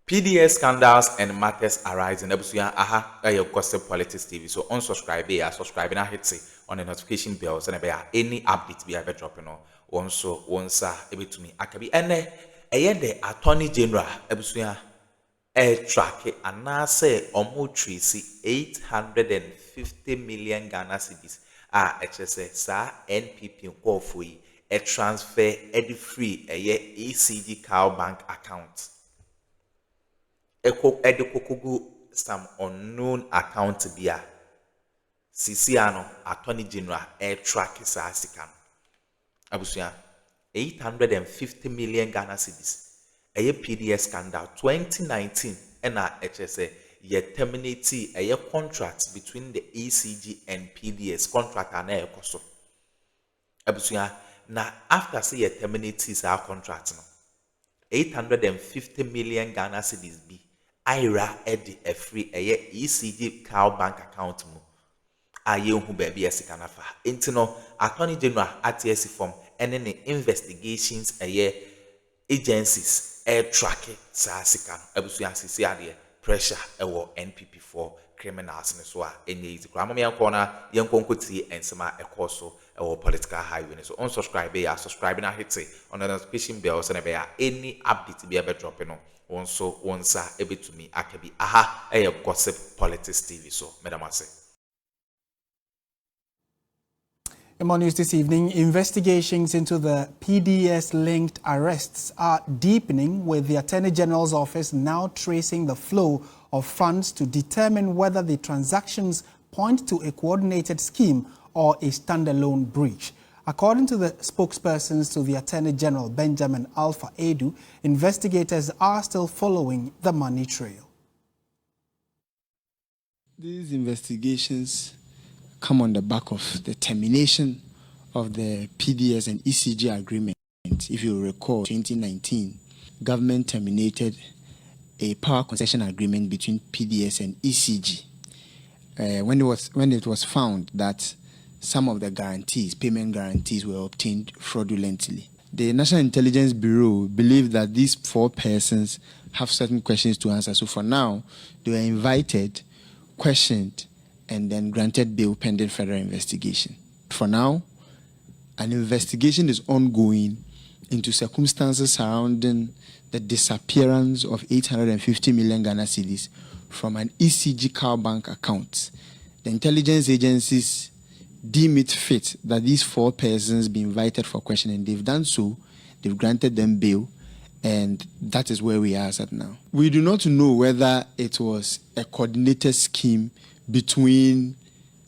PDS scandals and matters arising. Ebusuya aha your gossip politics TV. So unsubscribe here, subscribe and hit on the notification bell so that any update be ever dropping on. Also, once to me akabi ene the Attorney General Ebusuya track and now say omo Tracy 850 million Ghana cedis. HSA sa NPP call for a transfer free ECG cow bank account. Kokugu some unknown account bia Sisiano Attorney General track sa sikan abusuya 850 million Ghana cedis PDS scandal 2019 and HSA terminate a contract between the ECG and PDS contract and koso abusuya na after say terminate our contract no 850 million Ghana cedis be IRA edi a free ECG cow bank account mu aye hu baby esikanafa intino Attorney General ATS form and any investigations agencies tracking sa sikan abusuya sisi ade pressure ewo NPP for criminals ne so a enye easy kwama me yankona yankonkoti ensema ekoso ewo political highway so unsubscribe ya subscribe na hit on the notification bell so na be any update be ebe drop no onso onsa ebetumi akabi aha gossip politics TV so madam ase. In more news this evening, investigations into the PDS-linked arrests are deepening, with the Attorney General's office now tracing the flow of funds to determine whether the transactions point to a coordinated scheme or a standalone breach. According to the spokespersons to the Attorney General, Benjamin Alpha Addo, investigators are still following the money trail. These investigations come on the back of the termination of the PDS and ECG agreement. If you recall, 2019, government terminated a power concession agreement between PDS and ECG when it was found that some of the payment guarantees were obtained fraudulently. The National Intelligence Bureau believed that these four persons have certain questions to answer. So for now, they were invited, questioned, and then granted bail pending further investigation. For now, an investigation is ongoing into circumstances surrounding the disappearance of 850 million Ghana cedis from an ECG cow bank account. The intelligence agencies deem it fit that these four persons be invited for questioning. They've done so, they've granted them bail, and that is where we are at now. We do not know whether it was a coordinated scheme between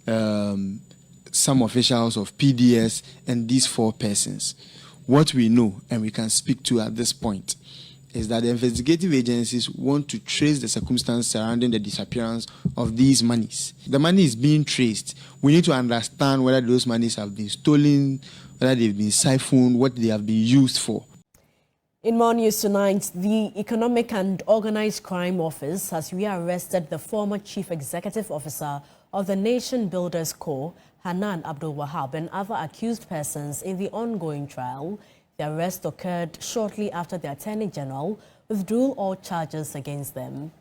some officials of PDS and these four persons. What we know, and we can speak to at this point, is that the investigative agencies want to trace the circumstances surrounding the disappearance of these monies. The money is being traced. We need to understand whether those monies have been stolen, whether they've been siphoned, what they have been used for. In more news tonight, the Economic and Organized Crime Office has rearrested the former Chief Executive Officer of the Nation Builders Corps, Hanan Abdul Wahab, and other accused persons in the ongoing trial. The arrest occurred shortly after the Attorney General withdrew all charges against them.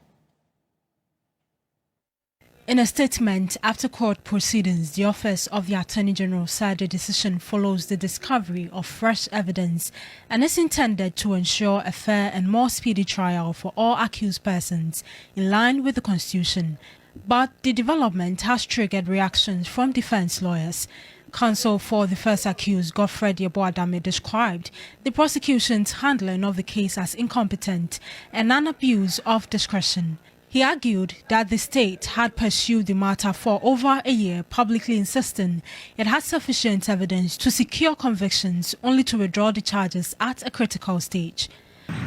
In a statement after court proceedings, the Office of the Attorney General said the decision follows the discovery of fresh evidence and is intended to ensure a fair and more speedy trial for all accused persons in line with the Constitution. But the development has triggered reactions from defense lawyers. Counsel for the first accused, Godfred Yeboadame, described the prosecution's handling of the case as incompetent and an abuse of discretion. He argued that the state had pursued the matter for over a year, publicly insisting it had sufficient evidence to secure convictions, only to withdraw the charges at a critical stage.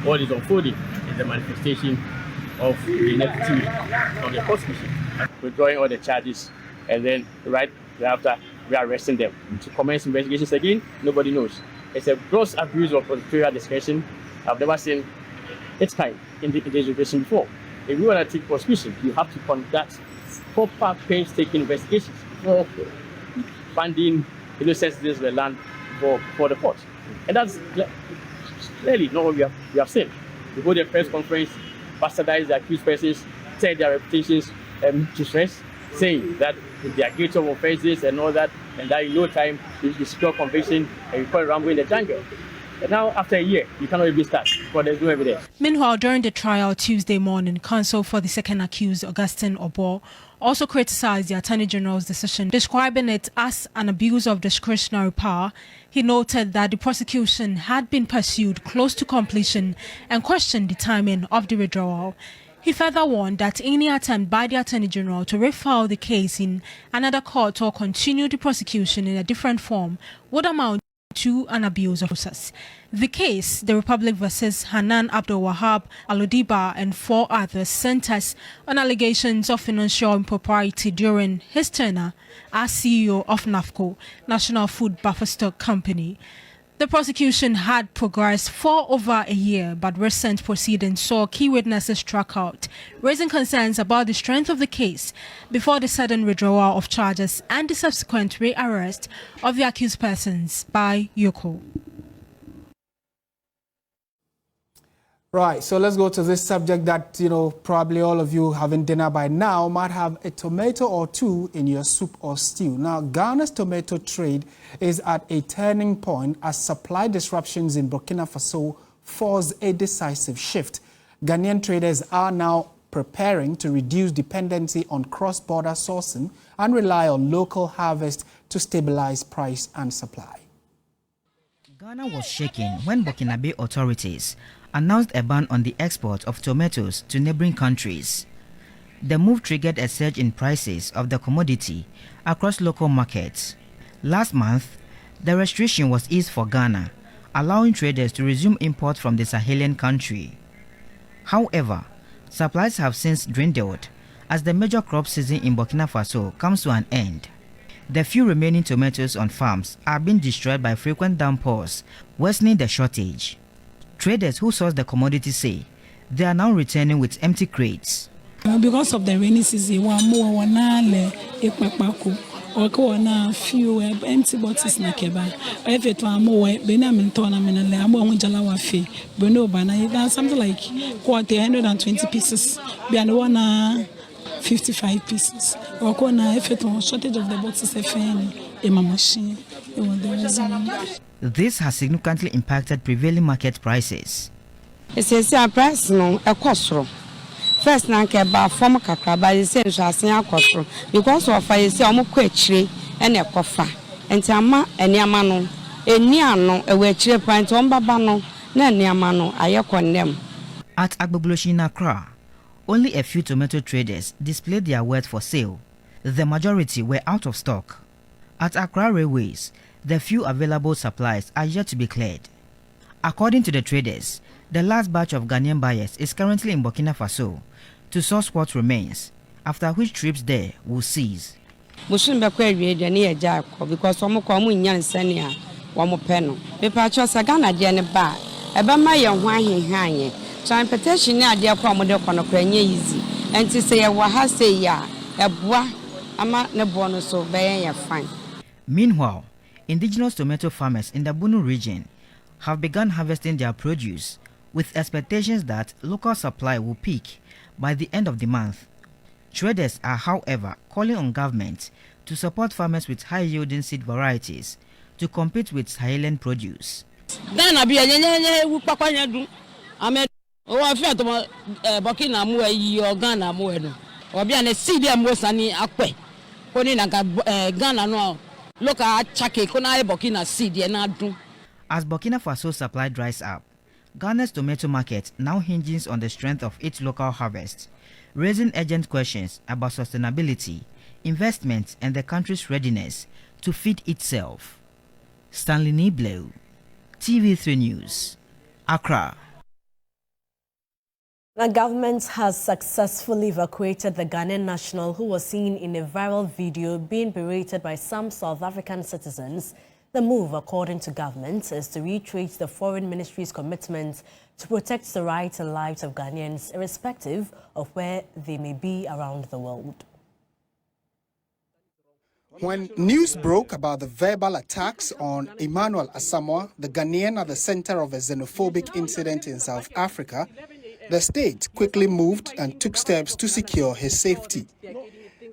What is unfolding is the manifestation of the ineptitude of the prosecution, withdrawing all the charges, and then right thereafter rearresting them. To commence investigations again, nobody knows. It's a gross abuse of prosecutorial discretion. I've never seen its kind in the jurisdiction before. If you want to take prosecution, you have to conduct proper painstaking investigations before finding innocent citizens of the land for the court. And that's clearly not what we have seen. We hold a press conference bastardize the accused persons, tear their reputations to shreds, saying that they are guilty of offenses and all that, and that in no time you secure conviction and you call it rumble in the jungle. But now, after a year, you cannot even start because there's no evidence. Meanwhile, during the trial Tuesday morning, counsel for the second accused, Augustine Obo, also criticized the Attorney General's decision, describing it as an abuse of discretionary power. He noted that the prosecution had been pursued close to completion and questioned the timing of the withdrawal. He further warned that any attempt by the Attorney General to refile the case in another court or continue the prosecution in a different form would amount to an abuse of process. The case, the Republic versus Hanan Abdul-Wahab, Alodiba and 4 others, centers on allegations of financial impropriety during his tenure as CEO of NAFCO, National Food Buffer Stock Company. The prosecution had progressed for over a year, but recent proceedings saw key witnesses struck out, raising concerns about the strength of the case before the sudden withdrawal of charges and the subsequent rearrest of the accused persons by Yoko. Right, so let's go to this subject that, probably all of you having dinner by now might have a tomato or two in your soup or stew. Now, Ghana's tomato trade is at a turning point as supply disruptions in Burkina Faso force a decisive shift. Ghanaian traders are now preparing to reduce dependency on cross-border sourcing and rely on local harvest to stabilize price and supply. Ghana was shaken when Burkinabe authorities announced a ban on the export of tomatoes to neighboring countries. The move triggered a surge in prices of the commodity across local markets. Last month, the restriction was eased for Ghana, allowing traders to resume imports from the Sahelian country. However, supplies have since dwindled as the major crop season in Burkina Faso comes to an end. The few remaining tomatoes on farms are being destroyed by frequent downpours, worsening the shortage. Traders who source the commodity say they are now returning with empty crates. Because of the rainy season, few empty boxes na keba. If it were more, something like 120 pieces. 55 pieces. If it was shortage of the boxes, in my machine. This has significantly impacted prevailing market prices. It's a price no a cost. First, na keba form kakra by the same cost because of I say omo kwechire and a kofa. And ama eniama no eniano e wechire pint on baba no na eniama no aye condemn. At Agbogloshi in Accra, only a few tomato traders displayed their wares for sale. The majority were out of stock. At Accra Railways, the few available supplies are yet to be cleared. According to the traders, the last batch of Ghanaian buyers is currently in Burkina Faso to source what remains, after which trips there will cease. Because some come in Yansania, one penno. The patches are Ghana Jeneba, a Bamaya Hanye, trying petition near their commodore Conocrania easy, and to say a Wahase ya, a bois, a mat nebono so very fine. Meanwhile, indigenous tomato farmers in the Bunu region have begun harvesting their produce with expectations that local supply will peak by the end of the month. Traders are, however, calling on government to support farmers with high-yielding seed varieties to compete with Sahelian produce. As Burkina Faso supply dries up, Ghana's tomato market now hinges on the strength of its local harvest, raising urgent questions about sustainability, investment, and the country's readiness to feed itself. Stanley Niblo, TV3 News, Accra. The government has successfully evacuated the Ghanaian national who was seen in a viral video being berated by some South African citizens. The move, according to government, is to reiterate the foreign ministry's commitment to protect the rights and lives of Ghanaians, irrespective of where they may be around the world. When news broke about the verbal attacks on Emmanuel Asamoah, the Ghanaian at the center of a xenophobic incident in South Africa, the state quickly moved and took steps to secure his safety.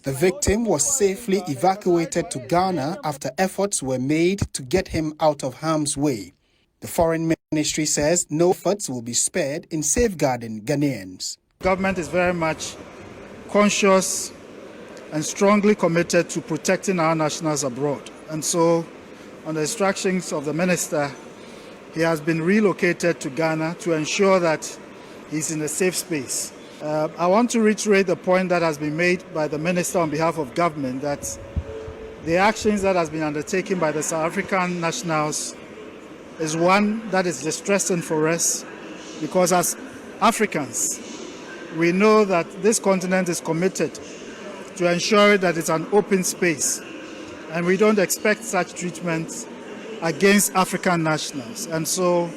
The victim was safely evacuated to Ghana after efforts were made to get him out of harm's way. The Foreign Ministry says no efforts will be spared in safeguarding Ghanaians. Government is very much conscious and strongly committed to protecting our nationals abroad. And so, on the instructions of the minister, he has been relocated to Ghana to ensure that he's in a safe space. I want to reiterate the point that has been made by the minister on behalf of government that the actions that has been undertaken by the South African nationals is one that is distressing for us, because as Africans, we know that this continent is committed to ensure that it's an open space, and we don't expect such treatment against African nationals. And so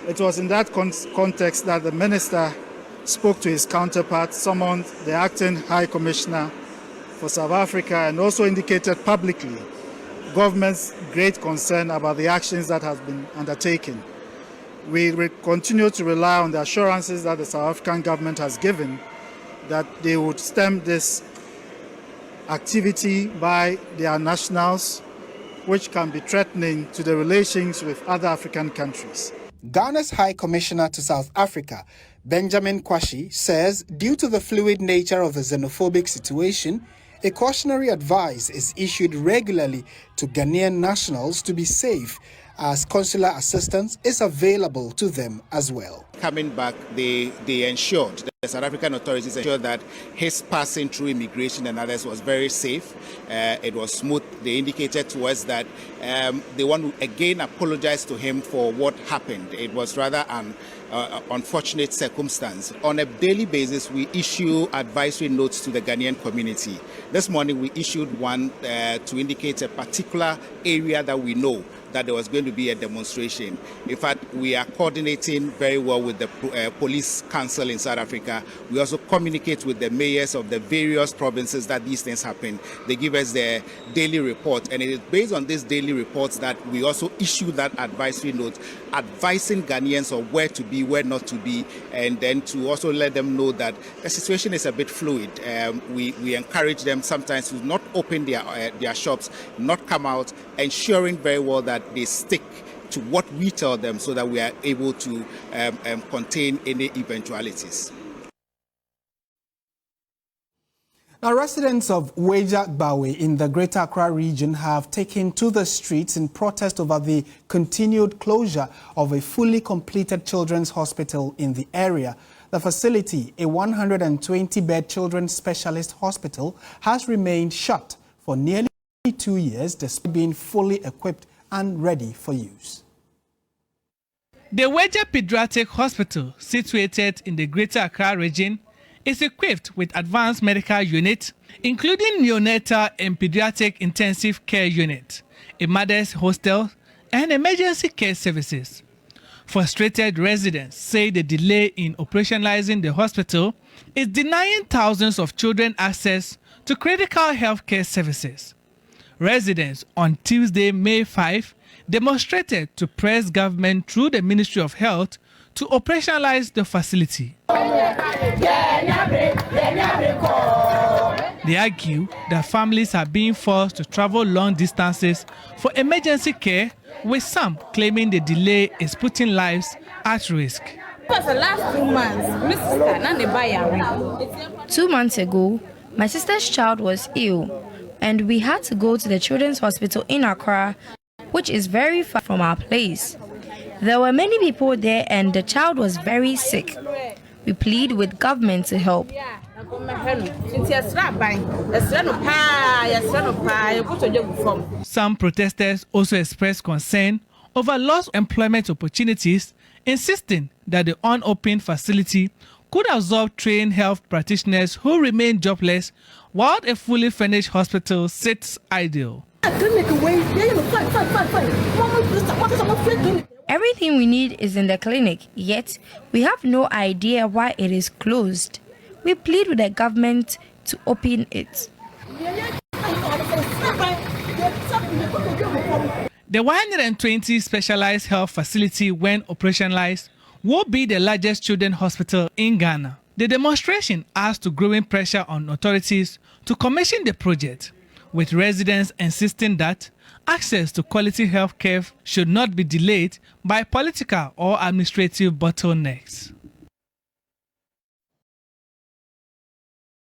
it was in that context that the minister spoke to his counterpart, summoned the acting High Commissioner for South Africa, and also indicated publicly government's great concern about the actions that have been undertaken. We continue to rely on the assurances that the South African government has given that they would stem this activity by their nationals, which can be threatening to the relations with other African countries. Ghana's High Commissioner to South Africa, Benjamin Kwashi, says due to the fluid nature of the xenophobic situation, a cautionary advice is issued regularly to Ghanaian nationals to be safe, as consular assistance is available to them as well. Coming back, they ensured, the South African authorities ensured that his passing through immigration and others was very safe. It was smooth. They indicated to us that they want to again apologize to him for what happened. It was rather an unfortunate circumstance. On a daily basis, we issue advisory notes to the Ghanaian community. This morning, we issued one to indicate a particular area that we know that there was going to be a demonstration. In fact, we are coordinating very well with the police council in South Africa. We also communicate with the mayors of the various provinces that these things happen. They give us their daily report, and it is based on these daily reports that we also issue that advisory note advising Ghanaians of where to be, where not to be, and then to also let them know that the situation is a bit fluid. We encourage them sometimes to not open their shops, not come out, ensuring very well that they stick to what we tell them so that we are able to contain any eventualities. Now, residents of Weja-Gbawe in the Greater Accra region have taken to the streets in protest over the continued closure of a fully completed children's hospital in the area. The facility, a 120-bed children's specialist hospital, has remained shut for nearly 2 years despite being fully equipped and ready for use. The Weja Pediatric Hospital, situated in the Greater Accra region, is equipped with advanced medical unit, including neonatal and pediatric intensive care unit, a mother's hostel, and emergency care services. Frustrated residents say the delay in operationalizing the hospital is denying thousands of children access to critical health care services. Residents on Tuesday, May 5, demonstrated to press government through the Ministry of Health to operationalize the facility. They argue that families are being forced to travel long distances for emergency care, with some claiming the delay is putting lives at risk. For the last 2 months ago, my sister's child was ill, and we had to go to the Children's Hospital in Accra, which is very far from our place. There were many people there and the child was very sick. We plead with government to help. Some protesters also expressed concern over lost employment opportunities, insisting that the unopened facility could absorb trained health practitioners who remain jobless while a fully furnished hospital sits idle. Everything we need is in the clinic, yet we have no idea why it is closed. We plead with the government to open it. The 120 specialized health facility, when operationalized, will be the largest children's hospital in Ghana. The demonstration adds to growing pressure on authorities to commission the project, with residents insisting that access to quality health care should not be delayed by political or administrative bottlenecks.